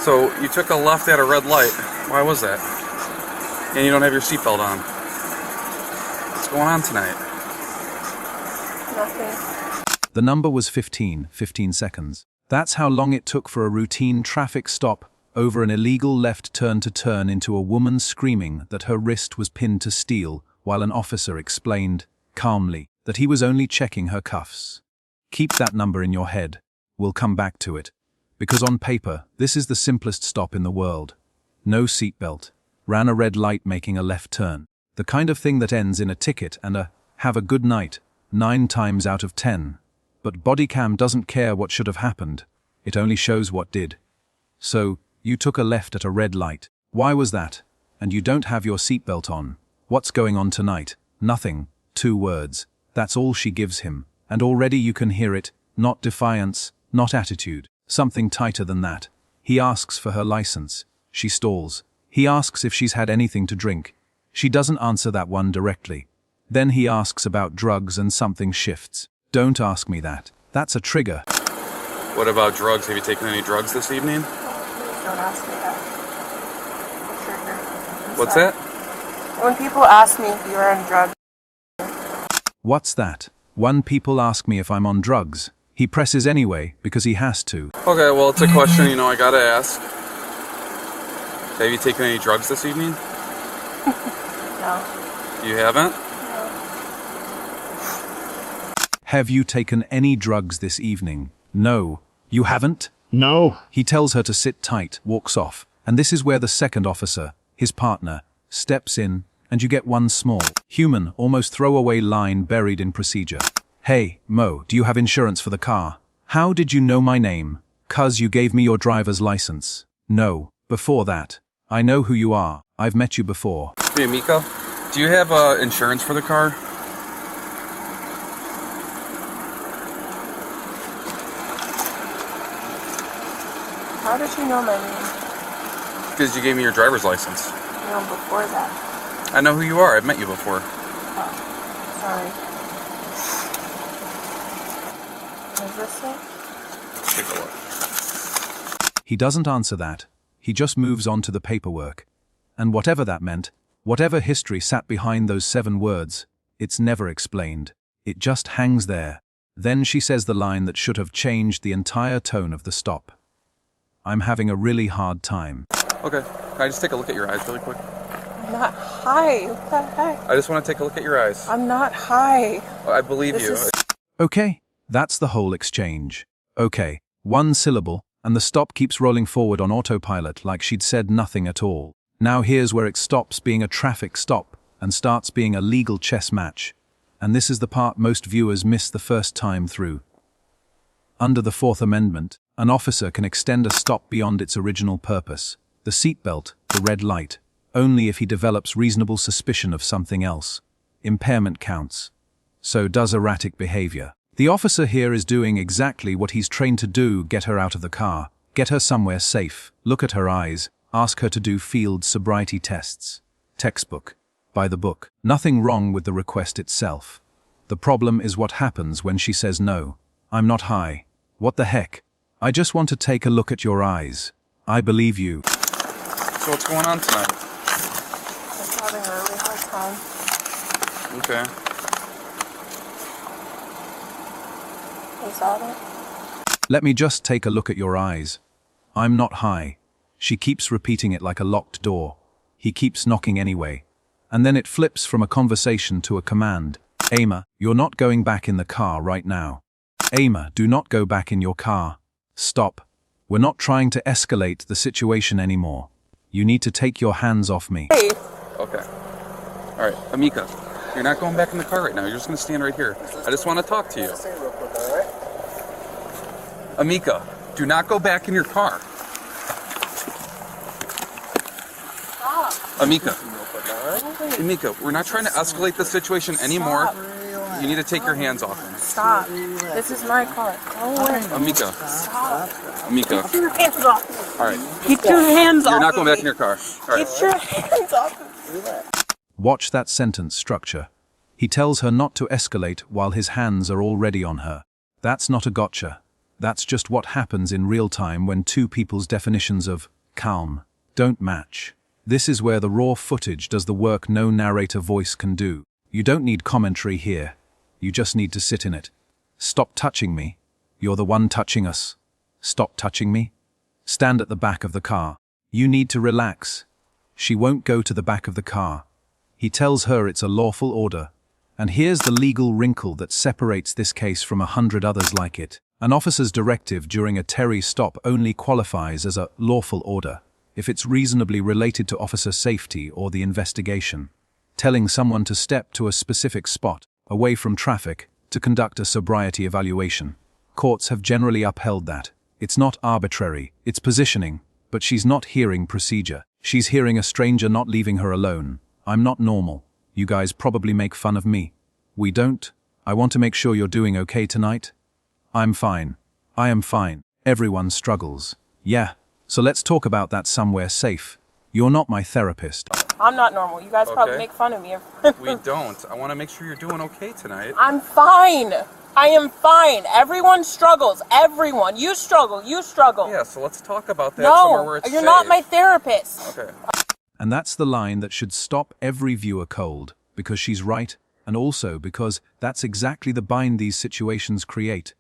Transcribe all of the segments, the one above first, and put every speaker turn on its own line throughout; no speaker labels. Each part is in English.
So you took a left at a red light. Why was that? And you don't have your seatbelt on. What's going on tonight?
Nothing.
The number was 15 seconds. That's how long it took for a routine traffic stop over an illegal left turn to turn into a woman screaming that her wrist was pinned to steel while an officer explained, calmly, that he was only checking her cuffs. Keep that number in your head. We'll come back to it. Because on paper, this is the simplest stop in the world. No seatbelt. Ran a red light making a left turn. The kind of thing that ends in a ticket and a "have a good night" 9 times out of 10. But Bodycam doesn't care what should have happened. It only shows what did. So, you took a left at a red light. Why was that? And you don't have your seatbelt on. What's going on tonight? Nothing. 2 words. That's all she gives him. And already you can hear it. Not defiance, not attitude. Something tighter than that. He asks for her license. She stalls. He asks if she's had anything to drink. She doesn't answer that one directly. Then he asks about drugs and something shifts. Don't ask me that. That's a trigger.
What about drugs? Have you taken any drugs this evening?
Don't ask me that. Trigger.
What's that?
When people ask me if you're on drugs.
What's that? When people ask me if I'm on drugs. He presses anyway, because he has to.
Okay, well, it's a question, I gotta ask. Have you taken any drugs this evening?
No.
You haven't?
No.
Have you taken any drugs this evening? No. You haven't?
No.
He tells her to sit tight, walks off, and this is where the second officer, his partner, steps in, and you get one small, human, almost throwaway line buried in procedure. Hey, Mo, do you have insurance for the car? How did you know my name? 'Cause you gave me your driver's license. No, before that. I know who you are. I've met you before.
Hey, Mika, do you have insurance for the car?
How did you know my name?
Because you gave me your driver's license.
No, before that.
I know who you are. I've met you before.
Oh, sorry. Is this it?
Take a look.
He doesn't answer that. He just moves on to the paperwork. And whatever that meant, whatever history sat behind those 7 words, it's never explained. It just hangs there. Then she says the line that should have changed the entire tone of the stop. I'm having a really hard time.
Okay, can I just take a look at your eyes really quick?
I'm not high. What the heck?
I just want to take a look at your eyes.
I'm not high.
I believe
This
you.
is-
Okay, that's the whole exchange. Okay, 1 syllable, and the stop keeps rolling forward on autopilot like she'd said nothing at all. Now here's where it stops being a traffic stop and starts being a legal chess match. And this is the part most viewers miss the first time through. Under the 4th Amendment, an officer can extend a stop beyond its original purpose, the seatbelt, the red light, only if he develops reasonable suspicion of something else. Impairment counts. So does erratic behavior. The officer here is doing exactly what he's trained to do: get her out of the car, get her somewhere safe, look at her eyes, ask her to do field sobriety tests. Textbook. By the book. Nothing wrong with the request itself. The problem is what happens when she says no. I'm not high. What the heck? I just want to take a look at your eyes. I believe you.
So what's going on tonight?
I'm having a really hard time.
Okay.
Is that it?
Let me just take a look at your eyes. I'm not high. She keeps repeating it like a locked door. He keeps knocking anyway. And then it flips from a conversation to a command. Ama, you're not going back in the car right now. Ama, do not go back in your car. Stop. We're not trying to escalate the situation anymore. You need to take your hands off me.
Hey.
Okay. All right, Amika, you're not going back in the car right now. You're just going to stand right here. I just want to talk to you. Amika, do not go back in your car.
Stop.
Amika, we're not trying to escalate the situation anymore.
Stop.
You need to take your hands off him.
Stop. This is my car. Go away.
Amika,
Stop.
Amika.
Keep your hands off.
All right,
Keep your hands off.
you're not going
me.
back in your car. All right.
Get your hands off.
Watch that sentence structure. He tells her not to escalate while his hands are already on her. That's not a gotcha. That's just what happens in real time when two people's definitions of calm don't match. This is where the raw footage does the work no narrator voice can do. You don't need commentary here. You just need to sit in it. Stop touching me. You're the one touching us. Stop touching me. Stand at the back of the car. You need to relax. She won't go to the back of the car. He tells her it's a lawful order. And here's the legal wrinkle that separates this case from 100 others like it. An officer's directive during a Terry stop only qualifies as a lawful order if it's reasonably related to officer safety or the investigation. Telling someone to step to a specific spot, away from traffic, to conduct a sobriety evaluation. Courts have generally upheld that. It's not arbitrary, it's positioning, but she's not hearing procedure. She's hearing a stranger not leaving her alone. I'm not normal. You guys probably make fun of me. We don't. I want to make sure you're doing okay tonight. I'm fine. I am fine. Everyone struggles. Yeah, so let's talk about that somewhere safe. You're not my therapist.
I'm not normal. You guys probably make fun of me.
We don't. I want to make sure you're doing okay tonight.
I'm fine. I am fine. Everyone struggles. Everyone. You struggle. You struggle.
Yeah, so let's talk about that somewhere where it's
you're
safe.
not my therapist.
Okay.
And that's the line that should stop every viewer cold, because she's right, and also because that's exactly the bind these situations create.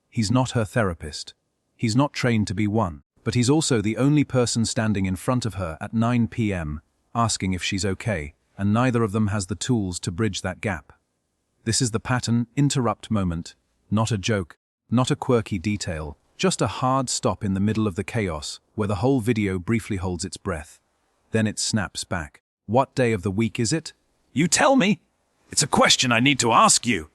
He's not her therapist. He's not trained to be one, but he's also the only person standing in front of her at 9 p.m., asking if she's okay, and neither of them has the tools to bridge that gap. This is the pattern interrupt moment, not a joke, not a quirky detail, just a hard stop in the middle of the chaos where the whole video briefly holds its breath. Then it snaps back. What day of the week is it? You tell me! It's a question I need to ask you.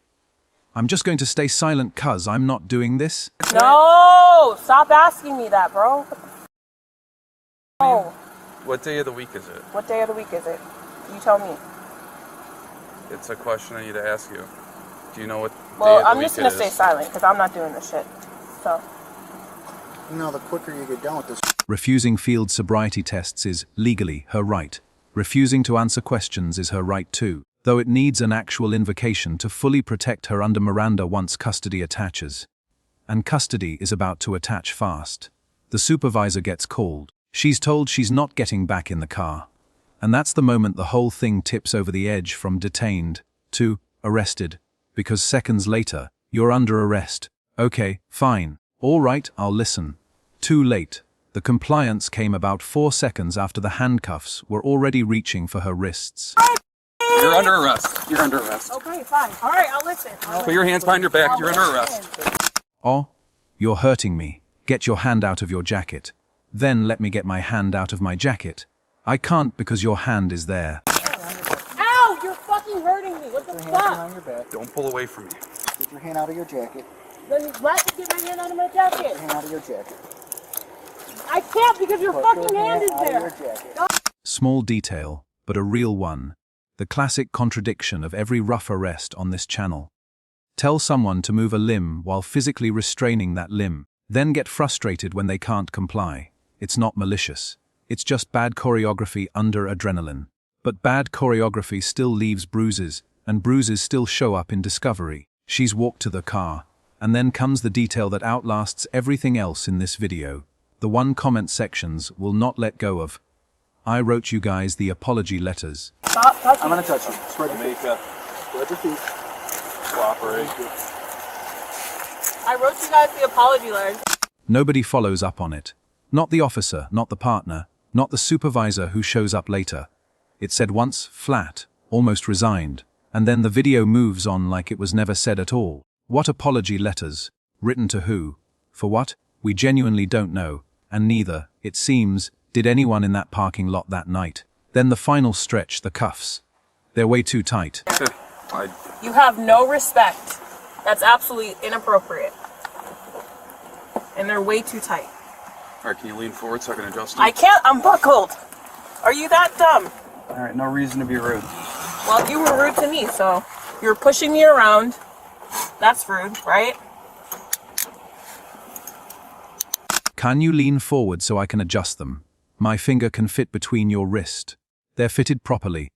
I'm just going to stay silent 'cause I'm not doing this.
No! Stop asking me that, bro. No.
What day of the week is it?
What day of the week is it? You tell me.
It's a question I need to ask you. Do you know what day
Well,
of the
I'm
week
just gonna
it
stay
is?
silent because I'm not doing this shit. So.
You know, the quicker you get done with this.
Refusing field sobriety tests is, legally, her right. Refusing to answer questions is her right too, though it needs an actual invocation to fully protect her under Miranda once custody attaches. And custody is about to attach fast. The supervisor gets called. She's told she's not getting back in the car. And that's the moment the whole thing tips over the edge from detained to arrested, because seconds later, you're under arrest. Okay, fine. All right, I'll listen. Too late. The compliance came about 4 seconds after the handcuffs were already reaching for her wrists.
You're under arrest. You're under arrest.
Okay, fine. All right, I'll listen.
Put your hands behind your back. You're under arrest.
Oh, you're hurting me. Get your hand out of your jacket. Then let me get my hand out of my jacket. I can't because your hand is there.
Ow! You're fucking hurting me. What the
Put your hands
fuck?
behind your back.
Don't pull away from me.
Get your hand out of your jacket.
Then let me get my hand out of my
Get your
jacket.
hand out of your jacket.
I can't because your
Put
fucking
your
hand is
out of
there.
your jacket.
Small detail, but a real one. The classic contradiction of every rough arrest on this channel. Tell someone to move a limb while physically restraining that limb, then get frustrated when they can't comply. It's not malicious. It's just bad choreography under adrenaline. But bad choreography still leaves bruises, and bruises still show up in discovery. She's walked to the car, and then comes the detail that outlasts everything else in this video. The one comment sections will not let go of. I wrote you guys the apology letters.
Stop touching
I'm
me.
gonna touch you. Spread your feet. Spread your feet.
Cooperate.
I wrote you guys the apology letters.
Nobody follows up on it. Not the officer, not the partner, not the supervisor who shows up later. It said once, flat, almost resigned, and then the video moves on like it was never said at all. What apology letters? Written to who? For what? We genuinely don't know, and neither, it seems, did anyone in that parking lot that night. Then the final stretch, the cuffs. They're way too tight.
You have no respect. That's absolutely inappropriate. And they're way too tight.
All right, can you lean forward so I can adjust them?
I can't. I'm buckled. Are you that dumb?
All right, no reason to be rude.
Well, you were rude to me, so you're pushing me around. That's rude, right?
Can you lean forward so I can adjust them? My finger can fit between your wrist. They're fitted properly.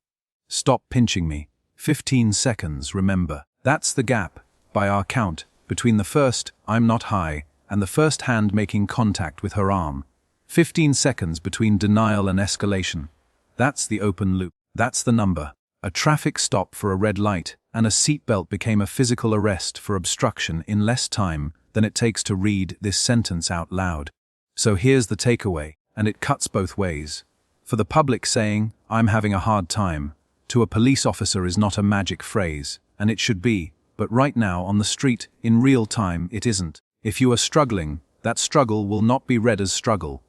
Stop pinching me. 15 seconds, remember. That's the gap, by our count, between the first, I'm not high, and the first hand making contact with her arm. 15 seconds between denial and escalation. That's the open loop. That's the number. A traffic stop for a red light and a seatbelt became a physical arrest for obstruction in less time than it takes to read this sentence out loud. So here's the takeaway, and it cuts both ways. For the public, saying, "I'm having a hard time," to a police officer is not a magic phrase, and it should be, but right now on the street, in real time, it isn't. If you are struggling, that struggle will not be read as struggle.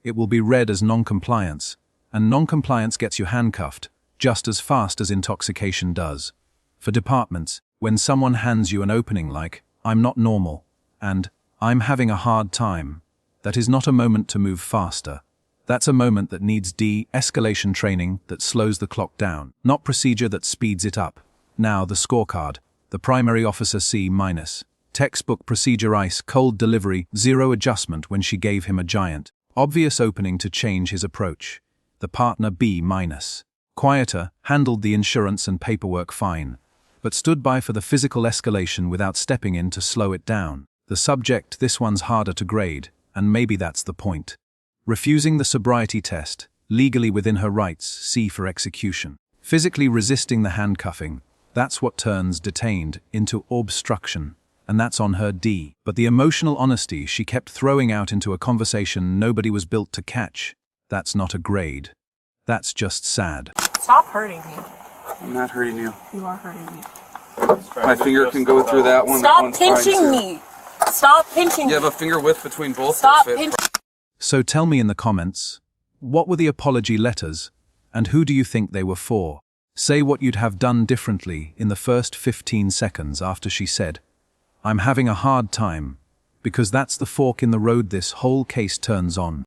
It will be read as non-compliance, and non-compliance gets you handcuffed, just as fast as intoxication does. For departments, when someone hands you an opening like, "I'm not normal," and "I'm having a hard time," that is not a moment to move faster. That's a moment that needs de-escalation training that slows the clock down, not procedure that speeds it up. Now the scorecard. The primary officer C-. Textbook procedure ice cold delivery 0 adjustment when she gave him a giant, obvious opening to change his approach. The partner B-. Quieter, handled the insurance and paperwork fine, but stood by for the physical escalation without stepping in to slow it down. The subject, this one's harder to grade, and maybe that's the point. Refusing the sobriety test, legally within her rights, C for execution. Physically resisting the handcuffing, that's what turns detained into obstruction, and that's on her D. But the emotional honesty she kept throwing out into a conversation nobody was built to catch, that's not a grade. That's just sad.
Stop hurting me.
I'm not hurting you.
You are hurting me.
My finger can go through that one. That
Stop
one's fine,
pinching
too.
me. Stop pinching
You
me.
have a finger width between both.
Stop
Fit.
pinching.
So tell me in the comments, what were the apology letters, and who do you think they were for? Say what you'd have done differently in the first 15 seconds after she said, "I'm having a hard time," because that's the fork in the road this whole case turns on.